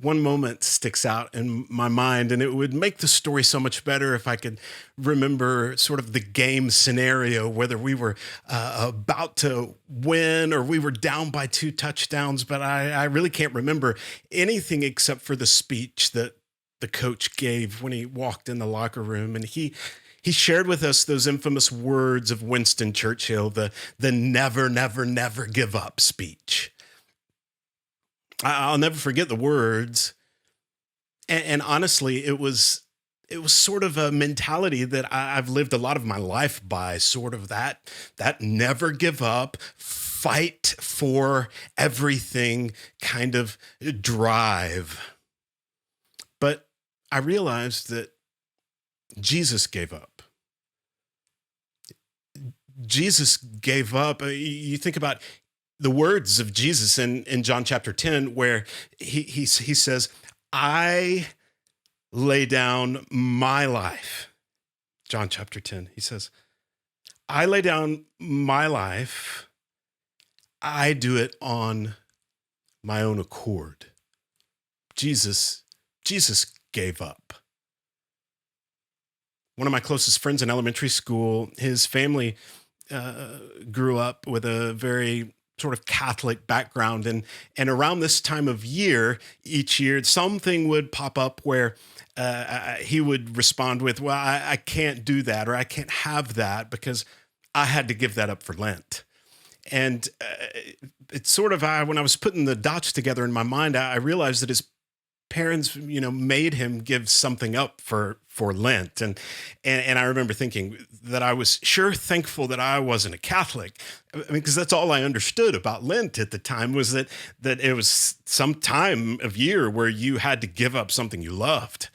one moment sticks out in my mind, and it would make the story so much better if I could remember sort of the game scenario, whether we were about to win or we were down by two touchdowns. But I really can't remember anything except for the speech that the coach gave when he walked in the locker room, and he shared with us those infamous words of Winston Churchill, the never, never, never give up speech. I'll never forget the words. And honestly, it was sort of a mentality that I've lived a lot of my life by, sort of that never give up, fight for everything kind of drive. But I realized that Jesus gave up. Jesus gave up. You think about the words of Jesus in John chapter 10, where he says, I lay down my life. John chapter 10, he says, I lay down my life. I do it on my own accord. Jesus gave up. One of my closest friends in elementary school, his family grew up with a very sort of Catholic background, and around this time of year, each year, something would pop up where he would respond with, "Well, I can't do that, or I can't have that because I had to give that up for Lent." And it's sort of when I was putting the dots together in my mind, I realized that his parents, made him give something up for Lent, and I remember thinking that I was sure thankful that I wasn't a Catholic. I mean, because that's all I understood about Lent at the time, was that it was some time of year where you had to give up something you loved.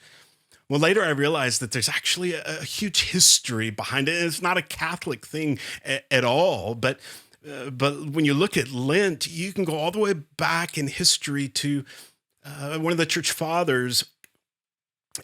Well, later I realized that there's actually a huge history behind it. It's not a Catholic thing at all, but when you look at Lent, you can go all the way back in history to one of the church fathers,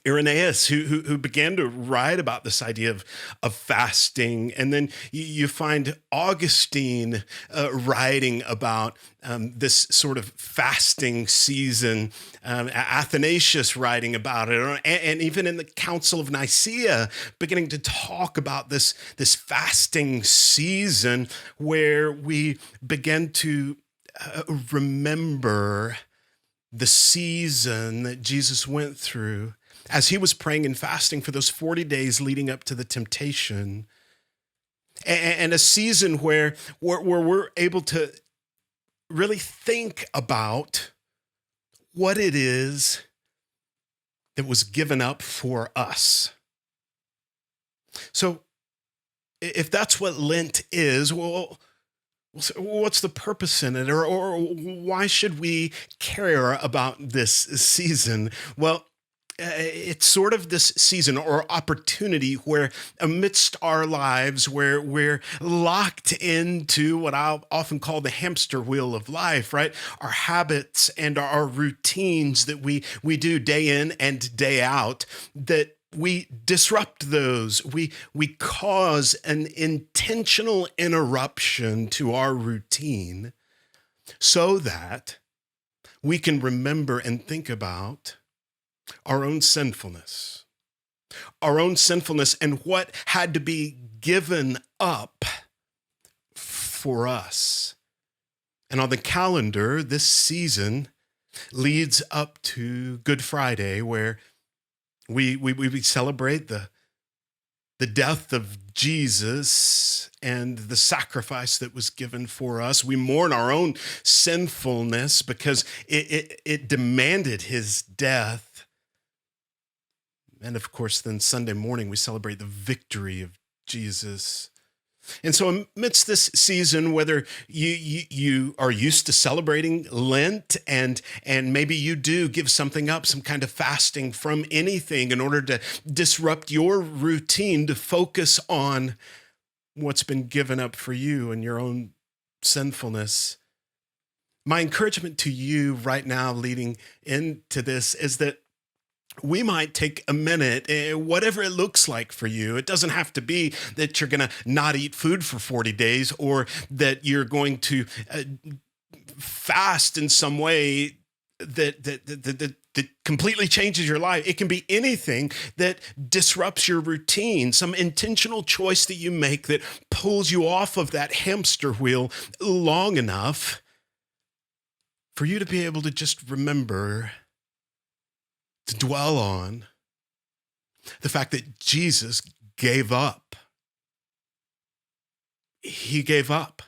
Irenaeus, who began to write about this idea of fasting. And then you find Augustine writing about this sort of fasting season, Athanasius writing about it, and even in the Council of Nicaea, beginning to talk about this fasting season where we begin to remember the season that Jesus went through as he was praying and fasting for those 40 days leading up to the temptation, and a season where we're able to really think about what it is that was given up for us. So if that's what Lent is, well, so what's the purpose in it, or why should we care about this season? Well, it's sort of this season or opportunity where, amidst our lives, where we're locked into what I'll often call the hamster wheel of life, right? Our habits and our routines that we do day in and day out, that we disrupt those. We cause an intentional interruption to our routine so that we can remember and think about our own sinfulness, and what had to be given up for us. And on the calendar, this season leads up to Good Friday, where we celebrate the death of Jesus and the sacrifice that was given for us. We mourn our own sinfulness because it demanded his death. And of course, then Sunday morning, we celebrate the victory of Jesus. And so amidst this season, whether you are used to celebrating Lent, and maybe you do give something up, some kind of fasting from anything in order to disrupt your routine to focus on what's been given up for you and your own sinfulness. My encouragement to you right now leading into this is that we might take a minute, whatever it looks like for you. It doesn't have to be that you're going to not eat food for 40 days or that you're going to fast in some way that completely changes your life. It can be anything that disrupts your routine, some intentional choice that you make that pulls you off of that hamster wheel long enough for you to be able to just remember to dwell on the fact that Jesus gave up. He gave up.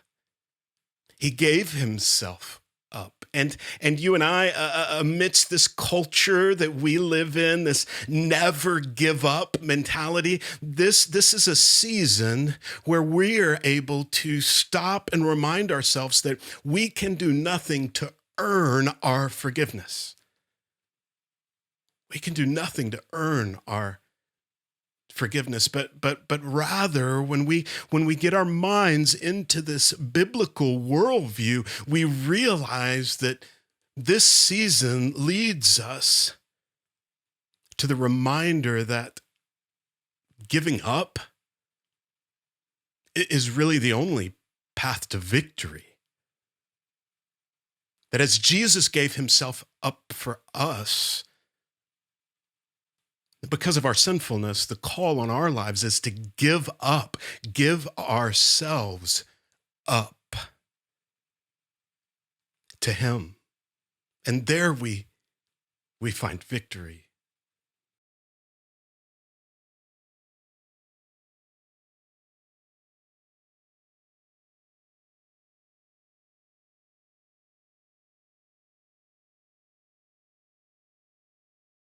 He gave himself up. And you and I, amidst this culture that we live in, this never give up mentality, this is a season where we are able to stop and remind ourselves that we can do nothing to earn our forgiveness. We can do nothing to earn our forgiveness, but rather when we get our minds into this biblical worldview, we realize that this season leads us to the reminder that giving up is really the only path to victory. That as Jesus gave himself up for us, because of our sinfulness, the call on our lives is to give up, give ourselves up to him. And there we find victory.